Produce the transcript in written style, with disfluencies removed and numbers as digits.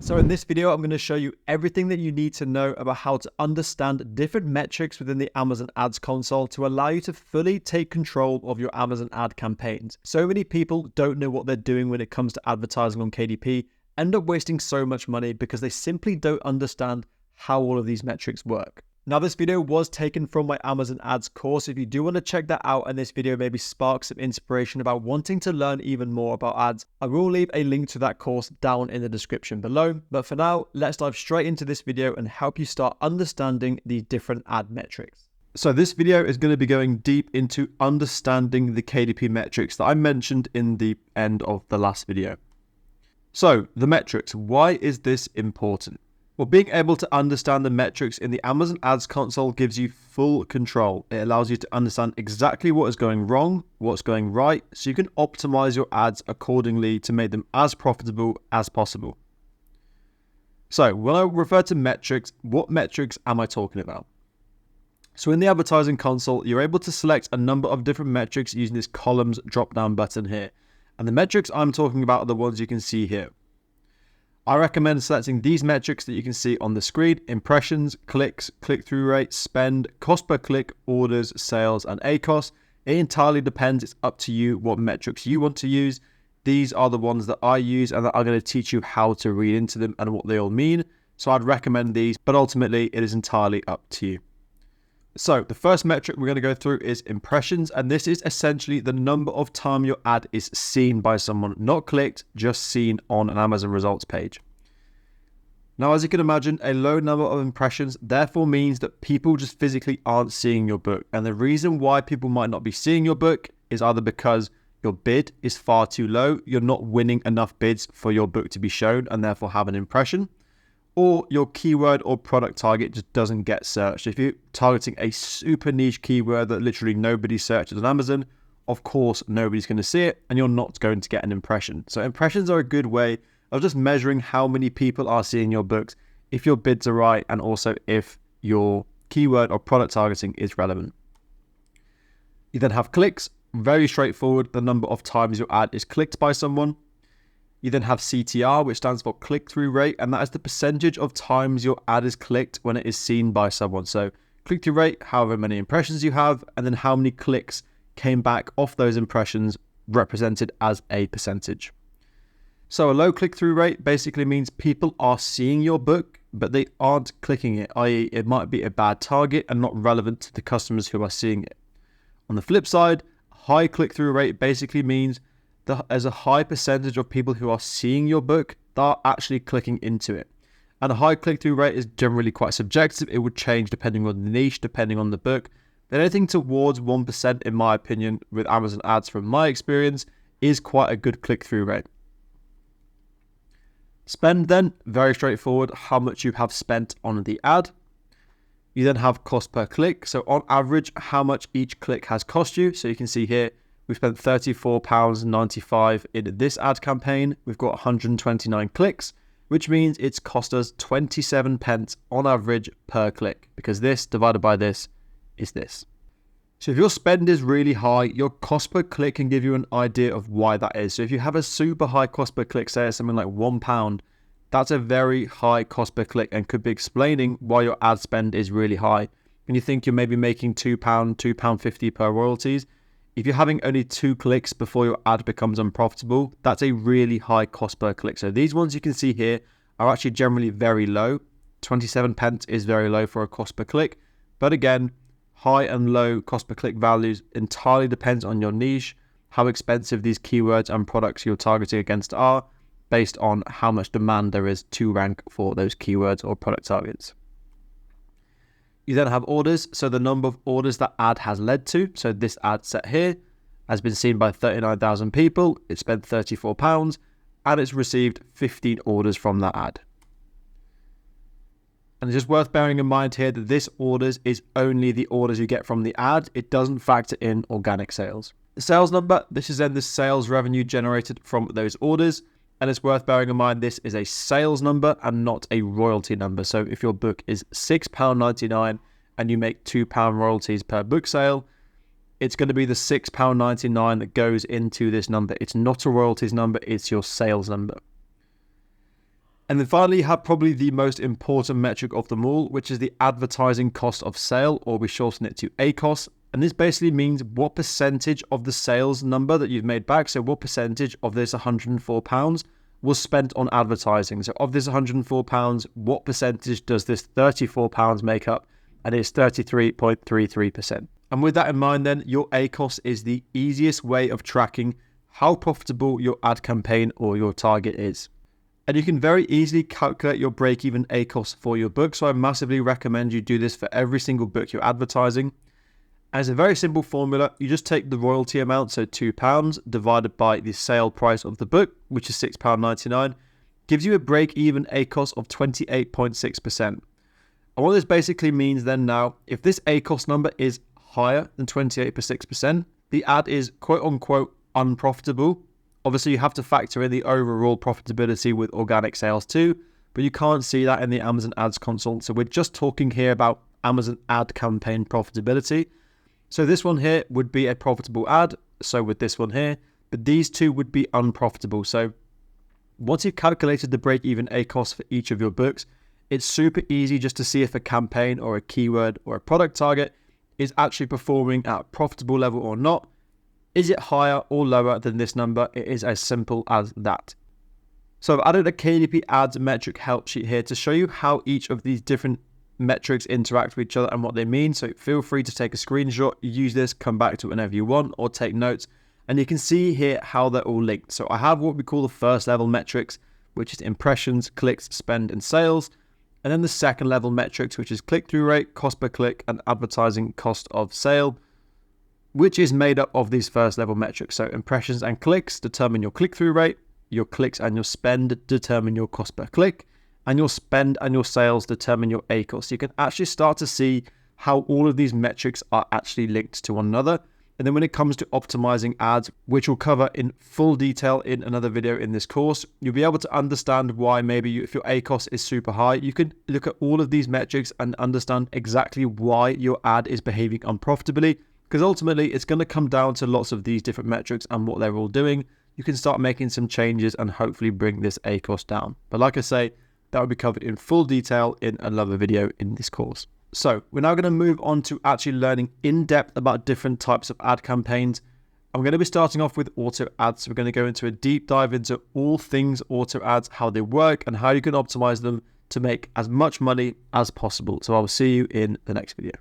So in this video, I'm going to show you everything that you need to know about how to understand different metrics within the Amazon Ads console to allow you to fully take control of your Amazon ad campaigns. So many people don't know what they're doing when it comes to advertising on KDP, end up wasting so much money because they simply don't understand how all of these metrics work. Now, this video was taken from my Amazon Ads course. If you do want to check that out and this video maybe sparks some inspiration about wanting to learn even more about ads, I will leave a link to that course down in the description below. But for now, let's dive straight into this video and help you start understanding the different ad metrics. So this video is going to be going deep into understanding the KDP metrics that I mentioned in the end of the last video. So the metrics, why is this important? Well, being able to understand the metrics in the Amazon Ads console gives you full control. It allows you to understand exactly what is going wrong, what's going right, so you can optimize your ads accordingly to make them as profitable as possible. So when I refer to metrics, what metrics am I talking about? So in the advertising console, you're able to select a number of different metrics using this columns drop-down button here. And the metrics I'm talking about are the ones you can see here. I recommend selecting these metrics that you can see on the screen: impressions, clicks, click-through rate, spend, cost per click, orders, sales, and ACOS. It entirely depends. It's up to you what metrics you want to use. These are the ones that I use and that I'm going to teach you how to read into them and what they all mean. So I'd recommend these, but ultimately it is entirely up to you. So the first metric we're going to go through is impressions, and this is essentially the number of time your ad is seen by someone, not clicked, just seen on an Amazon results page. Now, as you can imagine, a low number of impressions therefore means that people just physically aren't seeing your book. And the reason why people might not be seeing your book is either because your bid is far too low, you're not winning enough bids for your book to be shown and therefore have an impression, or your keyword or product target just doesn't get searched. If you're targeting a super niche keyword that literally nobody searches on Amazon, of course, nobody's going to see it and you're not going to get an impression. So impressions are a good way of just measuring how many people are seeing your books, if your bids are right, and also if your keyword or product targeting is relevant. You then have clicks, very straightforward, the number of times your ad is clicked by someone. You then have CTR, which stands for click-through rate, and that is the percentage of times your ad is clicked when it is seen by someone. So click-through rate, however many impressions you have, and then how many clicks came back off those impressions represented as a percentage. So a low click-through rate basically means people are seeing your book, but they aren't clicking it, i.e. it might be a bad target and not relevant to the customers who are seeing it. On the flip side, high click-through rate basically means there's a high percentage of people who are seeing your book that are actually clicking into it. And a high click-through rate is generally quite subjective. It would change depending on the niche, depending on the book. But anything towards 1%, in my opinion, with Amazon ads from my experience, is quite a good click-through rate. Spend then, very straightforward, how much you have spent on the ad. You then have cost per click. So on average, how much each click has cost you. So you can see here, we've spent £34.95 in this ad campaign. We've got 129 clicks, which means it's cost us 27 pence on average per click, because this divided by this is this. So if your spend is really high, your cost per click can give you an idea of why that is. So if you have a super high cost per click, say something like £1, that's a very high cost per click and could be explaining why your ad spend is really high. When you think you're maybe making £2, £2.50 per royalties, if you're having only 2 clicks before your ad becomes unprofitable, that's a really high cost per click. So these ones you can see here are actually generally very low. 27 pence is very low for a cost per click. But again, high and low cost per click values entirely depends on your niche, how expensive these keywords and products you're targeting against are, based on how much demand there is to rank for those keywords or product targets. You then have orders, so the number of orders that ad has led to. So this ad set here has been seen by 39,000 people, it spent £34, and it's received 15 orders from that ad. And it's just worth bearing in mind here that this orders is only the orders you get from the ad. It doesn't factor in organic sales. The sales number, this is then the sales revenue generated from those orders. And it's worth bearing in mind this is a sales number and not a royalty number. So if your book is £6.99 and you make £2 royalties per book sale, it's going to be the £6.99 that goes into this number. It's not a royalties number, it's your sales number. And then finally, you have probably the most important metric of them all, which is the advertising cost of sale, or we shorten it to ACOS. And this basically means what percentage of the sales number that you've made back, so what percentage of this £104 was spent on advertising. So of this £104, what percentage does this £34 make up? And it's 33.33%. And with that in mind then, your ACOS is the easiest way of tracking how profitable your ad campaign or your target is. And you can very easily calculate your break-even ACOS for your book. So I massively recommend you do this for every single book you're advertising. And it's a very simple formula. You just take the royalty amount, so £2, divided by the sale price of the book, which is £6.99, gives you a break-even ACOS of 28.6%. And what this basically means then now, if this ACOS number is higher than 28.6%, the ad is quote-unquote unprofitable. Obviously, you have to factor in the overall profitability with organic sales too, but you can't see that in the Amazon Ads console. So we're just talking here about Amazon ad campaign profitability. So this one here would be a profitable ad, so with this one here, but these two would be unprofitable. So once you've calculated the break-even ACOS for each of your books, it's super easy just to see if a campaign or a keyword or a product target is actually performing at a profitable level or not. Is it higher or lower than this number? It is as simple as that. So I've added a KDP ads metric help sheet here to show you how each of these different metrics interact with each other and what they mean. So feel free to take a screenshot, use this, come back to it whenever you want, or take notes. And you can see here how they're all linked. So I have what we call the first level metrics, which is impressions, clicks, spend, and sales. And then the second level metrics, which is click-through rate, cost per click, and advertising cost of sale, which is made up of these first level metrics. So impressions and clicks determine your click-through rate, your clicks and your spend determine your cost per click, and your spend and your sales determine your ACOS. So you can actually start to see how all of these metrics are actually linked to one another. And then when it comes to optimizing ads, which we'll cover in full detail in another video in this course, you'll be able to understand why maybe if your ACOS is super high, you can look at all of these metrics and understand exactly why your ad is behaving unprofitably. Because ultimately, it's going to come down to lots of these different metrics and what they're all doing. You can start making some changes and hopefully bring this ACOS down. But like I say, that will be covered in full detail in another video in this course. So we're now going to move on to actually learning in depth about different types of ad campaigns. I'm going to be starting off with auto ads. We're going to go into a deep dive into all things auto ads, how they work and how you can optimize them to make as much money as possible. So I'll see you in the next video.